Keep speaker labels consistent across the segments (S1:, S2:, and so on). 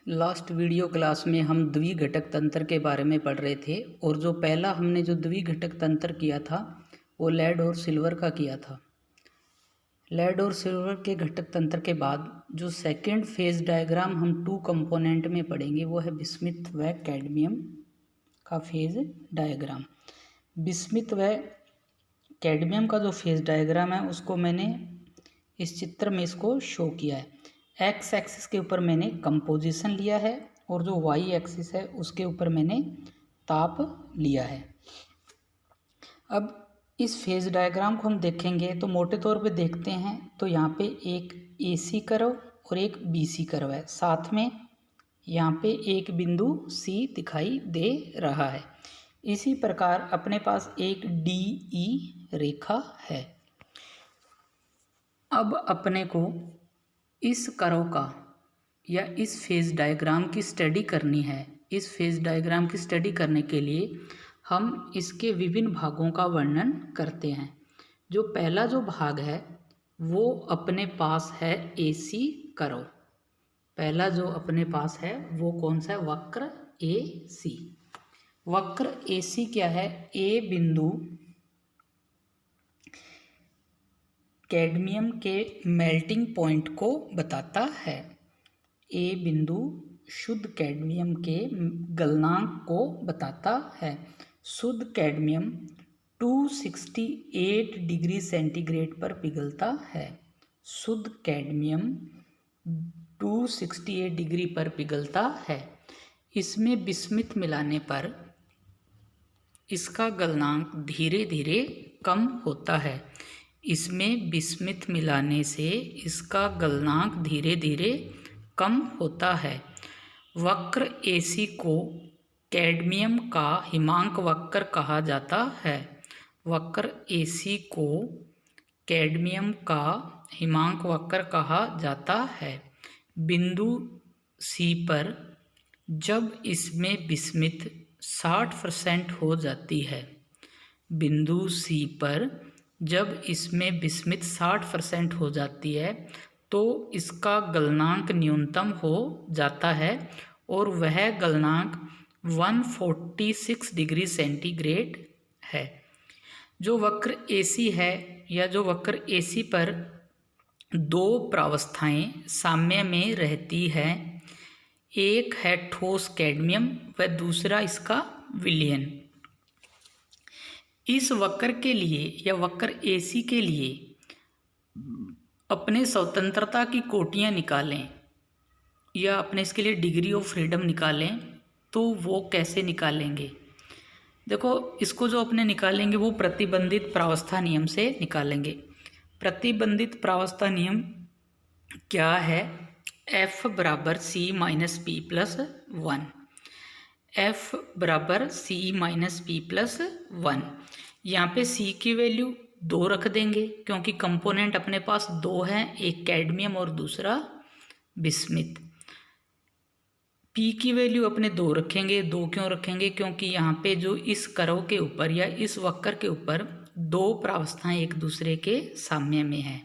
S1: Last video class में हम द्विघटक तंत्र के बारे में पढ़ रहे थे और जो पहला हमने जो द्विघटक तंत्र किया था वो लेड और सिल्वर का किया था। लेड और सिल्वर के घटक तंत्र के बाद जो सेकंड फेज डायग्राम हम 2 कंपोनेंट में पढ़ेंगे वो है बिस्मिथ व कैडमियम का फेज डायग्राम। बिस्मिथ व कैडमियम का जो फेज डायग्राम है उसको मैंने इस चित्र में इसको शो किया है। एक्स एक्सिस के ऊपर मैंने कंपोजिशन लिया है और जो वाई एक्सिस है उसके ऊपर मैंने ताप लिया है। अब इस फेज डायग्राम को हम देखेंगे तो मोटे तौर पे देखते हैं तो यहाँ पे एक AC कर्व और एक BC कर्व है, साथ में यहाँ पे एक बिंदु C दिखाई दे रहा है। इसी प्रकार अपने पास एक DE रेखा है। अब अपने को इस कर्व का या इस फेज डायग्राम की स्टडी करनी है। इस फेज डायग्राम की स्टडी करने के लिए हम इसके विभिन्न भागों का वर्णन करते हैं। जो पहला जो भाग है वो अपने पास है AC कर्व। पहला जो अपने पास है वो कौन सा है? वक्र AC। वक्र AC क्या है? A बिंदु कैडमियम के मेल्टिंग पॉइंट को बताता है। A बिंदु शुद्ध कैडमियम के गलनांक को बताता है। शुद्ध कैडमियम 268 डिग्री सेंटीग्रेड पर पिघलता है। शुद्ध कैडमियम 268 डिग्री पर पिघलता है। इसमें बिस्मिथ मिलाने पर इसका गलनांक धीरे धीरे कम होता है। इसमें बिस्मिथ मिलाने से इसका गलनांक धीरे धीरे कम होता है। वक्र AC को कैडमियम का हिमांक वक्र कहा जाता है। वक्र AC को कैडमियम का हिमांक वक्र कहा जाता है। बिंदु C पर जब इसमें बिस्मिथ 60% हो जाती है, बिंदु C पर जब इसमें बिस्मिथ 60% हो जाती है तो इसका गलनांक न्यूनतम हो जाता है और वह गलनांक 146 डिग्री सेंटीग्रेड है। जो वक्र AC है या जो वक्र AC पर दो प्रावस्थाएं साम्य में रहती है, एक है ठोस कैडमियम व दूसरा इसका विलयन। इस वक्र के लिए या वक्र AC के लिए अपने स्वतंत्रता की कोटियाँ निकालें या अपने इसके लिए डिग्री ऑफ फ्रीडम निकालें तो वो कैसे निकालेंगे? देखो, इसको जो अपने निकालेंगे वो प्रतिबंधित प्रावस्था नियम से निकालेंगे। प्रतिबंधित प्रावस्था नियम क्या है? F बराबर C minus P plus 1। F बराबर C माइनस P प्लस 1। यहाँ पे C की वैल्यू 2 रख देंगे क्योंकि कंपोनेंट अपने पास 2 हैं, एक कैडमियम और दूसरा बिस्मिथ। P की वैल्यू अपने 2 रखेंगे। 2 क्यों रखेंगे? क्योंकि यहाँ पे जो इस कर्व के ऊपर या इस वक्र के ऊपर दो प्रावस्थाएं एक दूसरे के साम्य में है,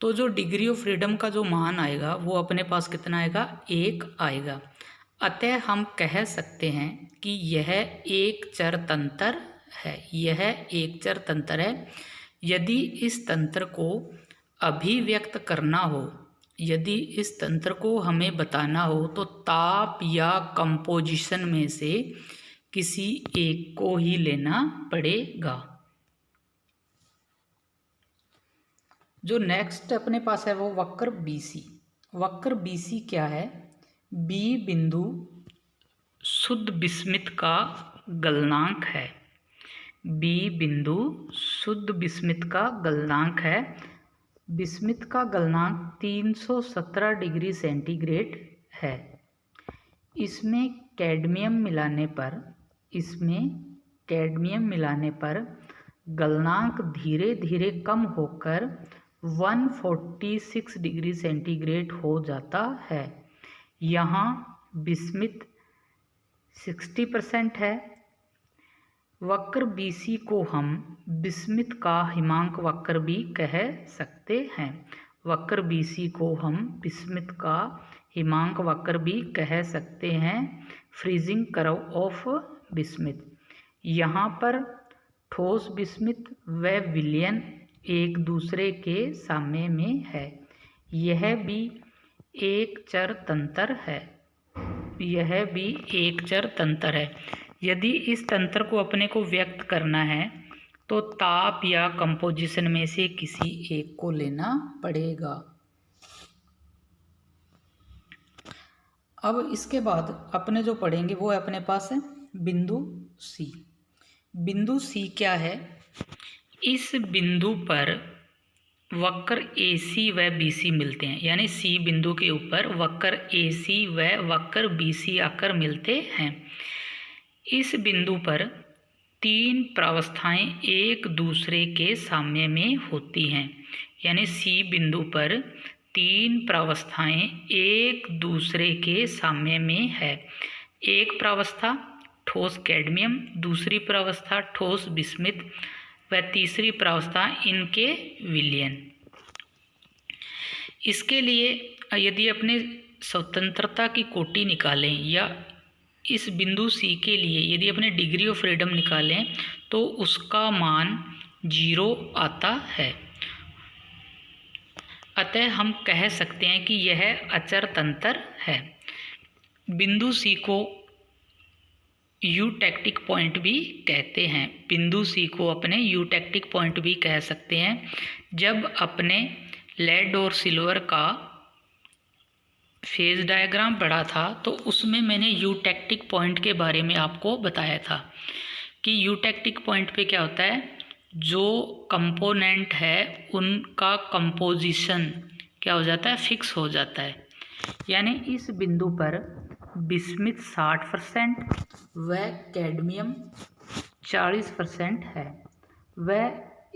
S1: तो जो डिग्री ऑफ फ्रीडम का जो मान आएगा वो अपने पास कितना आएगा? 1 आएगा। अतः हम कह सकते हैं कि यह एक चर तंत्र है। यह एक चर तंत्र है। यदि इस तंत्र को अभिव्यक्त करना हो, यदि इस तंत्र को हमें बताना हो तो ताप या कंपोजिशन में से किसी एक को ही लेना पड़ेगा। जो नेक्स्ट अपने पास है वो वक्र BC। वक्र BC क्या है? B बिंदु शुद्ध बिस्मिथ का गलनांक है। B बिंदु शुद्ध बिस्मिथ का गलनांक है। बिस्मिथ का गलनांक 317 डिग्री सेंटीग्रेड है। इसमें कैडमियम मिलाने पर गलनांक धीरे धीरे कम होकर 146 डिग्री सेंटीग्रेड हो जाता है। यहाँ बिस्मिथ 60% है। वक्र BC को हम बिस्मिथ का हिमांक वक्र भी कह सकते हैं। वक्र BC को हम बिस्मिथ का हिमांक वक्र भी कह सकते हैं, फ्रीजिंग कर्व ऑफ बिस्मिथ। यहाँ पर ठोस बिस्मिथ व विलयन एक दूसरे के साम्य में है। यह भी एक चर तंत्र है। यह भी एक चर तंत्र है। यदि इस तंत्र को अपने को व्यक्त करना है तो ताप या कंपोजिशन में से किसी एक को लेना पड़ेगा। अब इसके बाद अपने जो पढ़ेंगे वो है अपने पास है बिंदु सी। बिंदु सी क्या है? इस बिंदु पर वक्र AC व BC मिलते हैं, यानी सी बिंदु के ऊपर वक्र AC व वक्र BC आकर मिलते हैं। इस बिंदु पर तीन प्रावस्थाएं एक दूसरे के साम्य में होती हैं, यानी सी बिंदु पर तीन प्रावस्थाएं एक दूसरे के साम्य में है। एक प्रावस्था ठोस कैडमियम, दूसरी प्रावस्था ठोस बिस्मिथ व तीसरी प्रावस्था इनके विलयन। इसके लिए यदि अपने स्वतंत्रता की कोटि निकालें या इस बिंदु सी के लिए यदि अपने डिग्री ऑफ फ्रीडम निकालें तो उसका मान 0 आता है। अतः हम कह सकते हैं कि यह अचर तंत्र है। बिंदु सी को यूटेक्टिक पॉइंट भी कहते हैं। बिंदु सी को अपने यूटेक्टिक पॉइंट भी कह सकते हैं। जब अपने लेड और सिल्वर का फेज डायग्राम पढ़ा था तो उसमें मैंने यूटेक्टिक पॉइंट के बारे में आपको बताया था कि यूटेक्टिक पॉइंट पे क्या होता है, जो कंपोनेंट है उनका कंपोजिशन क्या हो जाता है, फिक्स हो जाता है। यानी इस बिंदु पर बिस्मिथ 60% व कैडमियम 40% है व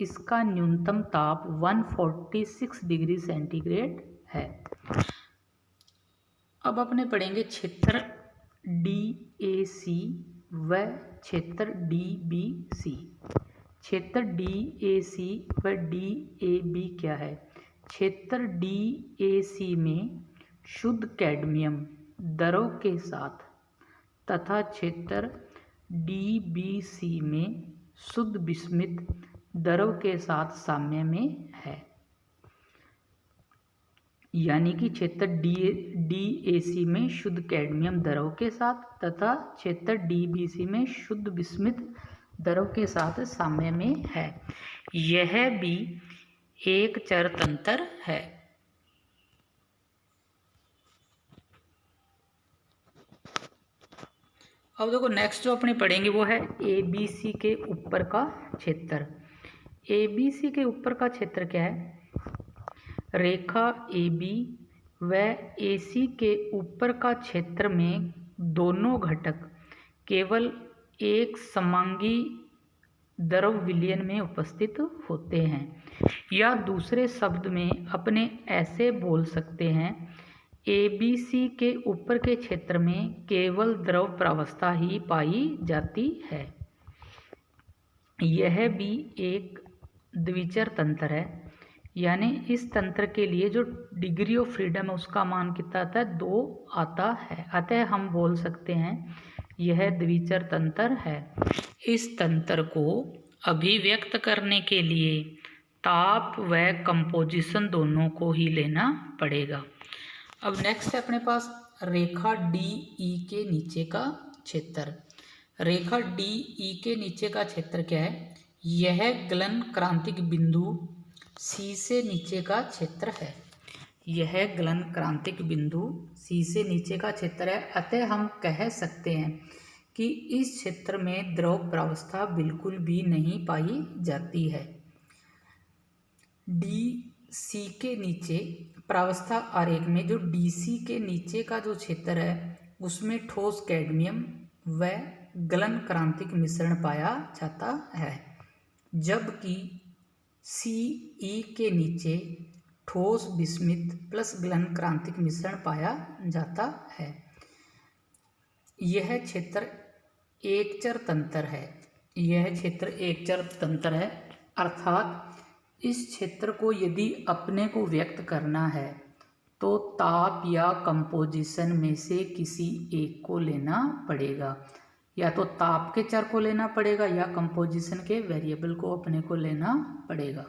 S1: इसका न्यूनतम ताप 146 डिग्री सेंटीग्रेड है। अब अपने पढ़ेंगे क्षेत्र DAC व क्षेत्र DBC। क्षेत्र DAC व DAB क्या है? क्षेत्र DAC में शुद्ध कैडमियम दरों के साथ तथा क्षेत्र DBC में शुद्ध बिस्मिथ दरों के साथ साम्य में है। यानी कि क्षेत्र DAC में शुद्ध कैडमियम दरों के साथ तथा क्षेत्र DBC में शुद्ध बिस्मिथ दरों के साथ साम्य में है। यह भी एक चर तंत्र है। अब देखो नेक्स्ट जो अपने पढ़ेंगे वो है ABC के ऊपर का क्षेत्र। ABC के ऊपर का क्षेत्र क्या है? रेखा AB व AC के ऊपर का क्षेत्र में दोनों घटक केवल एक समांगी द्रव विलयन में उपस्थित होते हैं, या दूसरे शब्द में अपने ऐसे बोल सकते हैं ABC के ऊपर के क्षेत्र में केवल द्रव प्रावस्था ही पाई जाती है। यह भी एक द्विचर तंत्र है। यानी इस तंत्र के लिए जो डिग्री ऑफ फ्रीडम है उसका मान कितना आता है? 2 आता है। अतः हम बोल सकते हैं यह द्विचर तंत्र है। इस तंत्र को अभिव्यक्त करने के लिए ताप व कंपोजिशन दोनों को ही लेना पड़ेगा। अब नेक्स्ट है अपने पास रेखा DE के नीचे का क्षेत्र। रेखा DE के नीचे का क्षेत्र क्या है? यह गलन क्रांतिक बिंदु C से नीचे का क्षेत्र है। यह गलन क्रांतिक बिंदु C से नीचे का क्षेत्र है। अतः हम कह सकते हैं कि इस क्षेत्र में द्रव प्रावस्था बिल्कुल भी नहीं पाई जाती है। DC के नीचे प्रावस्था आरेख में जो DC के नीचे का जो क्षेत्र है उसमें ठोस कैडमियम व गलन क्रांतिक मिश्रण पाया जाता है, जबकि CE के नीचे ठोस बिस्मिथ प्लस गलन क्रांतिक मिश्रण पाया जाता है। यह क्षेत्र एकचर तंत्र है। यह क्षेत्र एकचर तंत्र है, अर्थात इस क्षेत्र को यदि अपने को व्यक्त करना है तो ताप या कंपोजिशन में से किसी एक को लेना पड़ेगा, या तो ताप के चर को लेना पड़ेगा या कंपोजिशन के वेरिएबल को अपने को लेना पड़ेगा।